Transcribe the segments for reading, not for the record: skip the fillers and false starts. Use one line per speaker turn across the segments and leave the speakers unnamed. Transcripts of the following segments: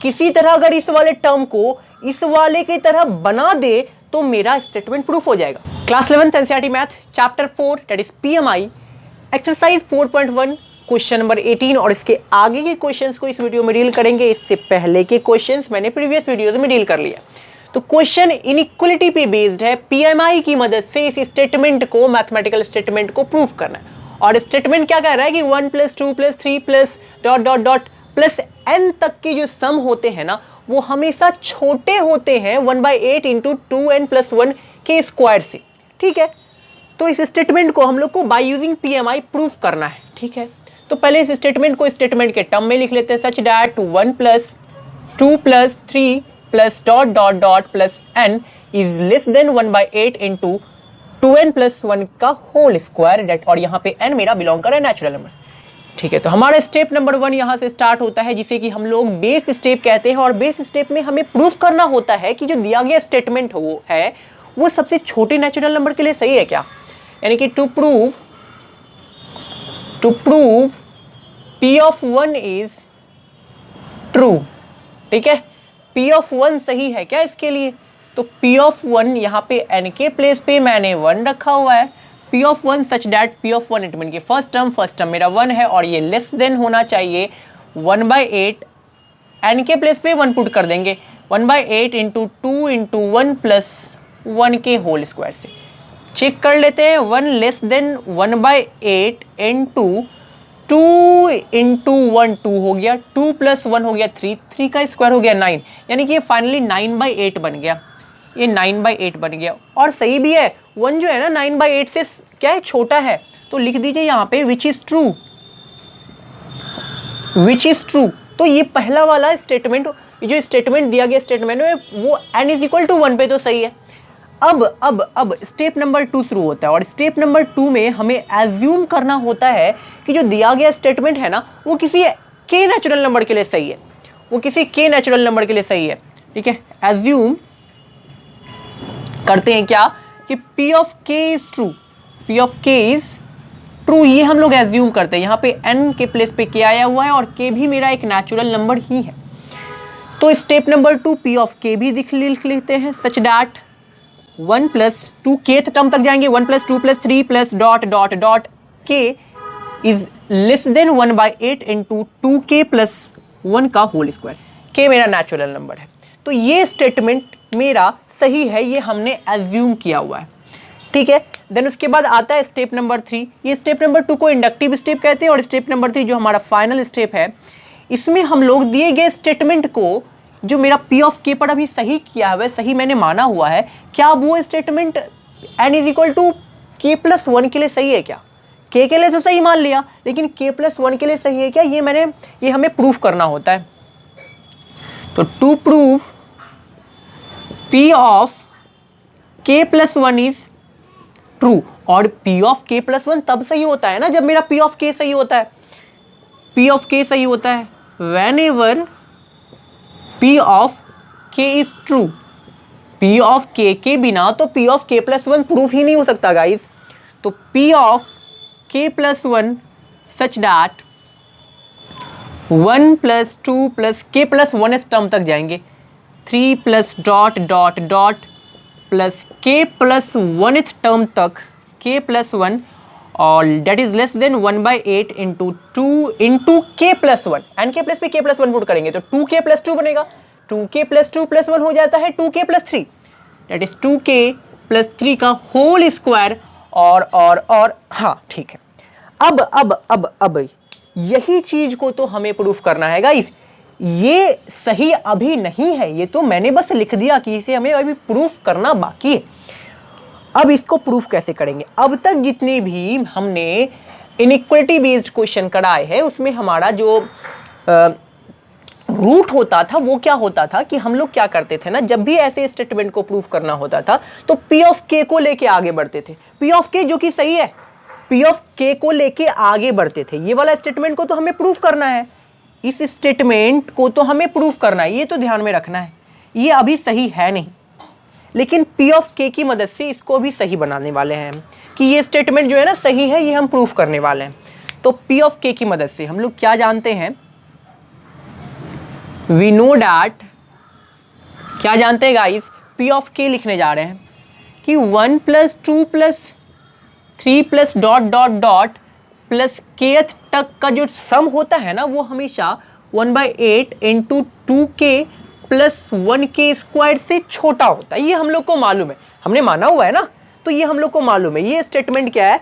किसी तरह अगर इस वाले टर्म को इस वाले की तरह बना दे तो मेरा स्टेटमेंट प्रूफ हो जाएगा। Class 11 NCERT math chapter 4 that is PMI exercise 4.1 question number 18 और इसके आगे के क्वेश्चंस को इस वीडियो में डील करेंगे। इससे पहले के क्वेश्चंस मैंने प्रीवियस वीडियोस में डील कर लिया। तो क्वेश्चन इनइक्वालिटी पे बेस्ड है। पीएमआई की मदद से इस स्टेटमेंट को, मैथमेटिकल स्टेटमेंट को प्रूफ करना है। और स्टेटमेंट क्या कह रहा है कि 1 + 2 + 3 + ... प्लस n तक के जो सम होते हैं ना, वो हमेशा छोटे होते हैं 1/8 × 2n + 1 के स्क्वायर से। ठीक है, तो इस स्टेटमेंट को हम लोग को बाय यूजिंग पीएमआई प्रूफ करना है। ठीक है, तो पहले इस स्टेटमेंट को स्टेटमेंट के टर्म में लिख लेते हैं। सच that 1 + 2 + 3 + ... n is less than 1/8 × 2n + 1 का होल स्क्वायर दैट, और यहाँ पे n मेरा बिलोंग कर रहा है नेचुरल नंबर। ठीक है, तो हमारा स्टेप नंबर 1 यहाँ से स्टार्ट होता है, जिसे कि हम लोग बेस स्टेप कहते हैं। और बेस स्टेप में हमें प्रूफ करना होता है कि जो दिया गया स्टेटमेंट वो सबसे छोटे नेचुरल नंबर के लिए सही है क्या। यानी कि to prove P of 1 is true. ठीक है, P of 1 सही है क्या इसके लिए। तो P of 1 यहाँ पे n के प्लेस पे मैंने 1 रखा हुआ है। P of 1 such that P of 1 it mean कि फर्स्ट टर्म मेरा 1 है और ये लेस देन होना चाहिए 1/8। n के प्लेस पे 1 पुट कर देंगे, 1/8 × 2 × 1 + 1 के होल स्क्वायर से। चेक कर लेते हैं, 1 लेस देन 1/8 × 2 × 1 2 हो गया, 2 + 1 हो गया 3, 3 का स्क्वायर हो गया 9, यानी कि ये फाइनली 9/8 बन गया। ये 9/8 बन गया और सही भी है। 1 जो है ना 9/8 से क्या है, छोटा है। तो लिख दीजिए यहाँ पे विच इज ट्रू। तो ये पहला वाला स्टेटमेंट, जो स्टेटमेंट दिया गया स्टेटमेंट है वो n = 1 पे तो सही है। अब स्टेप नंबर 2 शुरू होता है और स्टेप नंबर 2 में हमें एज्यूम करना होता है कि जो दिया गया स्टेटमेंट है ना, वो किसी k नेचुरल नंबर के लिए सही है। वो किसी k नेचुरल नंबर के लिए सही है। ठीक है, एज्यूम करते हैं क्या कि P of k is true. ये हम लोग एज्यूम करते हैं। यहाँ पे n के प्लेस पे k आया हुआ है और k भी मेरा एक नेचुरल नंबर ही है। तो step number 2 P of k भी लिख लेते हैं। सच दैट 1 + 2 kth टर्म तक जाएंगे, 1 + 2 + 3 .. k is less than 1/8 × 2k + 1 का होल स्क्वायर। k मेरा नेचुरल नंबर है। तो ये स्टेटमेंट मेरा सही है, ये हमने एज्यूम किया हुआ है। ठीक है, देन उसके बाद आता है स्टेप नंबर 3। ये स्टेप नंबर 2 को इंडक्टिव स्टेप कहते हैं और स्टेप नंबर 3 जो हमारा फाइनल स्टेप है, इसमें हम लोग दिए गए स्टेटमेंट को, जो मेरा P of k पर अभी सही किया है, सही मैंने माना हुआ है, क्या वो स्टेटमेंट n = k + 1 के लिए सही है क्या। k के लिए तो सही मान लिया, लेकिन k + 1 के लिए सही है क्या, ये हमें प्रूफ करना होता है। तो to prove P of k + 1 is true. और P of k + 1 तब सही होता है ना जब मेरा P of k सही होता है। P of k सही होता है whenever P of k is true। P of k के बिना तो P of k + 1 प्रूफ ही नहीं हो सकता गाइस। तो P of k + 1 such that 1 + 2 + k + 1 term तक जाएंगे, 3 + ... प्लस k + 1th टर्म तक k + 1 और that is less than 1/8 × 2 × k + 1। n के प्लेस पे k + 1 पुट करेंगे तो 2k + 2 बनेगा। 2k + 2 + 1 हो जाता है 2k + 3, डेट इज 2k + 3 का होल स्क्वायर। और हाँ ठीक है, अब यही चीज को तो हमें प्रूफ करना है गाइस। ये सही अभी नहीं है, ये तो मैंने बस लिख दिया कि इसे हमें अभी प्रूफ करना बाकी है। अब इसको प्रूफ कैसे करेंगे। अब तक जितनी भी हमने इनइक्वालिटी बेस्ड क्वेश्चन कराए हैं, उसमें हमारा जो रूट होता था वो क्या होता था कि हम लोग क्या करते थे ना, जब भी ऐसे स्टेटमेंट को प्रूफ करना होता था तो P of k को लेके आगे बढ़ते थे। P of k जो कि सही है, P of k को लेके आगे बढ़ते थे। ये वाला स्टेटमेंट को तो हमें प्रूफ करना है, इस स्टेटमेंट को तो हमें प्रूफ करना है, ये तो ध्यान में रखना है। ये अभी सही है नहीं, लेकिन P of k की मदद से इसको भी सही बनाने वाले हैं हम, कि ये स्टेटमेंट जो है ना सही है, ये हम प्रूफ करने वाले हैं। तो P of k की मदद से हम लोग क्या जानते हैं वी नो डैट, क्या जानते हैं गाइस, पी ऑफ के लिखने जा रहे हैं कि 1 + 2 + 3 + dot dot dot plus kth तक का जो सम होता है ना, वो हमेशा 1/8 × 2k + 1k² से छोटा होता है। ये हम लोग को मालूम है, हमने माना हुआ है ना, तो ये हम लोग को मालूम है। ये स्टेटमेंट क्या है,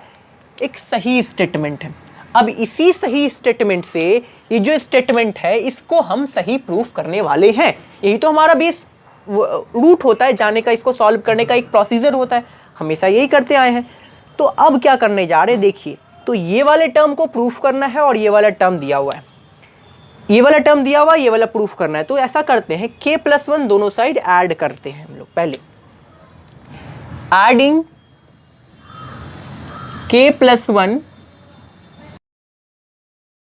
एक सही स्टेटमेंट है। अब इसी सही स्टेटमेंट से ये जो स्टेटमेंट है इसको हम सही प्रूफ करने वाले हैं। यही तो हमारा बेस रूट होता है जाने का, इसको सॉल्व करने का एक प्रोसीजर होता है, हमेशा यही करते आए हैं। तो अब क्या करने जा रहे हैं, देखिए, तो ये वाले टर्म को प्रूफ करना है और ये वाला टर्म दिया हुआ है, ये वाला टर्म दिया हुआ है, ये वाला प्रूफ करना है। तो ऐसा करते हैं, k + 1 दोनों साइड ऐड करते हैं हम लोग। पहले एडिंग k + 1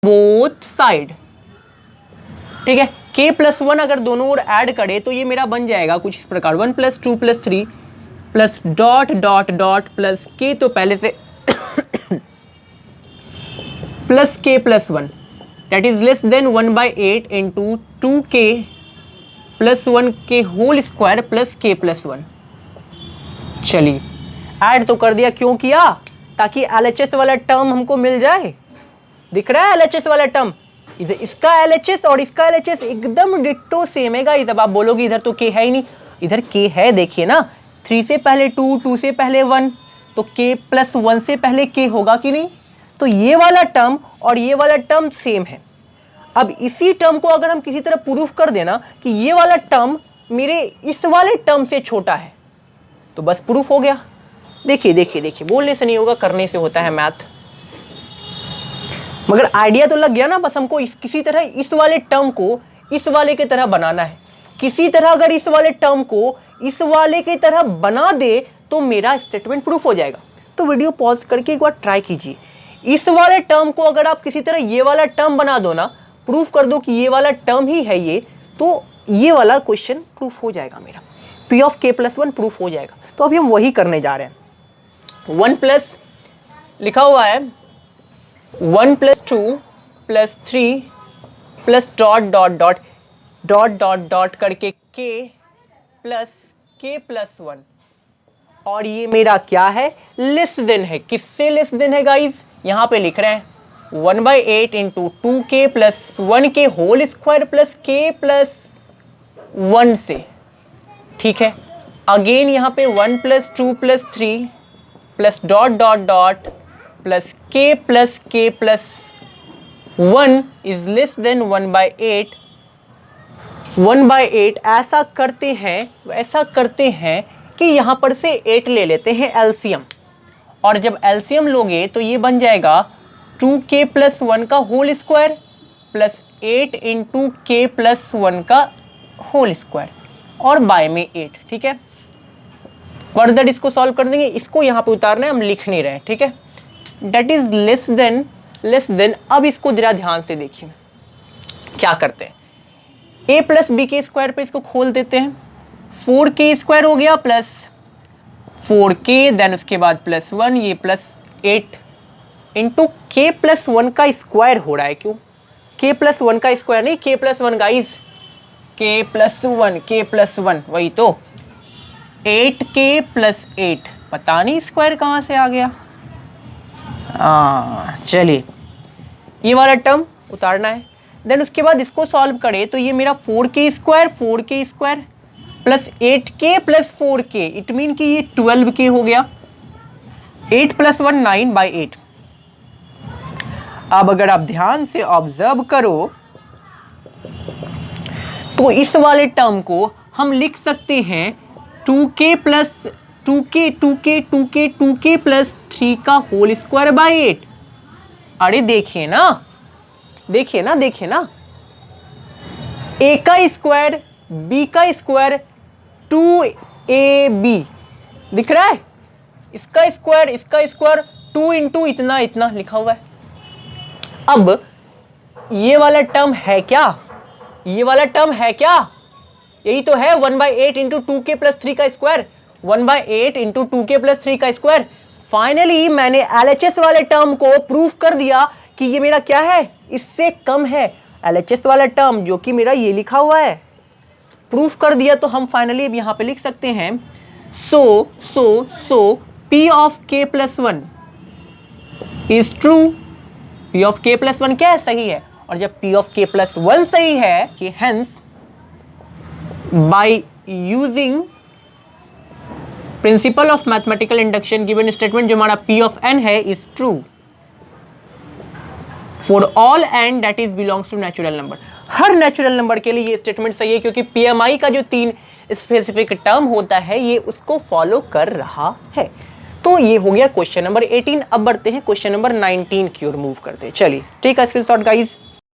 बोथ साइड, ठीक है। k + 1 अगर दोनों ओर ऐड करे तो ये मेरा बन जाएगा कुछ इस प्रकार, 1 + 2 + 3 plus dot dot dot plus k, तो पहले से plus k + 1 that is less than 1/8 × 2k + 1k² plus k + 1। चलिए ऐड तो कर दिया, क्यों किया, ताकि LHS वाला टर्म हमको मिल जाए। दिख रहा है LHS वाला टर्म, इसका LHS और इसका LHS एकदम डिट्टो सेम है गाइस। अब आप बोलोगे इधर तो k है ही नहीं, इधर k है, देखिए ना, 3 से पहले 2, 2 से पहले 1, तो k + 1 से पहले k होगा कि नहीं। तो ये वाला टर्म और ये वाला टर्म सेम है। अब इसी टर्म को अगर हम किसी तरह प्रूफ कर देना कि ये वाला टर्म मेरे इस वाले टर्म से छोटा है, तो बस प्रूफ हो गया। देखिए देखिए देखिए, बोलने से नहीं होगा, करने से होता है मैथ। मगर आइडिया तो लग गया ना, बस हमको किसी तरह इस वाले टर्म को इस वाले की तरह बनाना है। किसी तरह अगर इस वाले टर्म को इस वाले की तरह बना दे तो मेरा स्टेटमेंट प्रूफ हो जाएगा। तो वीडियो पॉज करके एक बार ट्राई कीजिए। इस वाले टर्म को अगर आप किसी तरह ये वाला टर्म बना दो ना, प्रूफ कर दो कि ये वाला टर्म ही है ये, तो ये वाला क्वेश्चन प्रूफ हो जाएगा मेरा, P of k + 1 प्रूफ हो जाएगा। तो अभी हम वही करने जा रहे हैं। 1 प्लस लिखा हुआ है 1 + 2 + 3 plus dot dot dot dot dot dot करके k + k + 1, और ये मेरा क्या है, लेस देन है। किससे लेस देन है गाइज, यहाँ पे लिख रहे हैं 1/8 × 2k + 1k² प्लस k + 1 से, ठीक है। अगेन यहाँ पे 1 + 2 + 3 plus dot dot dot plus k + k + 1 is less than 1/8। 1/8 ऐसा करते हैं कि यहाँ पर से 8 ले लेते हैं एलसीएम, और जब एलसीएम लोगे तो ये बन जाएगा 2k + 1 का होल स्क्वायर प्लस 8 × k + 1 का होल स्क्वायर और बाय में 8, ठीक है। फर्दर इसको सॉल्व कर देंगे, इसको यहाँ पे उतारना है, हम लिख नहीं रहे, ठीक है। That is less than. अब इसको जरा ध्यान से देखिए क्या करते हैं, a + b² पे इसको खोल देते हैं, 4k² हो गया प्लस 4k, देन उसके बाद +1, ये प्लस 8 × k + 1 का स्क्वायर हो रहा है। क्यों k + 1 का स्क्वायर नहीं, k + 1 गाइज, k + 1 वही तो 8k + 8, पता नहीं स्क्वायर कहाँ से आ गया। चलिए ये वाला टर्म उतारना है। देन उसके बाद इसको सॉल्व करें तो ये मेरा 4k² plus 8k + 4k, it mean कि ये 12k हो गया। 8 + 1 9/8। अब अगर आप ध्यान से ऑब्जर्व करो तो इस वाले टर्म को हम लिख सकते हैं 2k + 3 का होल स्क्वायर बाय 8। अरे देखिए ना a का स्क्वायर b का स्क्वायर 2ab दिख रहा है, इसका स्क्वायर 2 × इतना लिखा हुआ है। अब ये वाला टर्म है क्या, यही तो है 1/8 × 2k + 3 का स्क्वायर, 1/8 × 2k + 3 का स्क्वायर। फाइनली मैंने LHS वाले टर्म को प्रूफ कर दिया कि ये मेरा क्या है, इससे कम है। LHS वाला टर्म जो कि मेरा ये लिखा हुआ है, प्रूफ कर दिया। तो हम फाइनली अब यहाँ पे लिख सकते हैं सो P of K plus 1 is true. P of K plus 1 क्या है, सही है। और जब P ऑफ K प्लस 1 सही है कि hence by using principle of mathematical induction given statement जो हमारा P ऑफ n है is true for all n that is belongs to natural number. हर नेचुरल नंबर के लिए ये स्टेटमेंट सही है, क्योंकि PMI का जो 3 स्पेसिफिक टर्म होता है ये उसको फॉलो कर रहा है। तो ये हो गया क्वेश्चन नंबर 18। अब बढ़ते हैं क्वेश्चन नंबर 19 की ओर मूव करते हैं। चलिए, टेक अ स्क्रीनशॉट गाइस।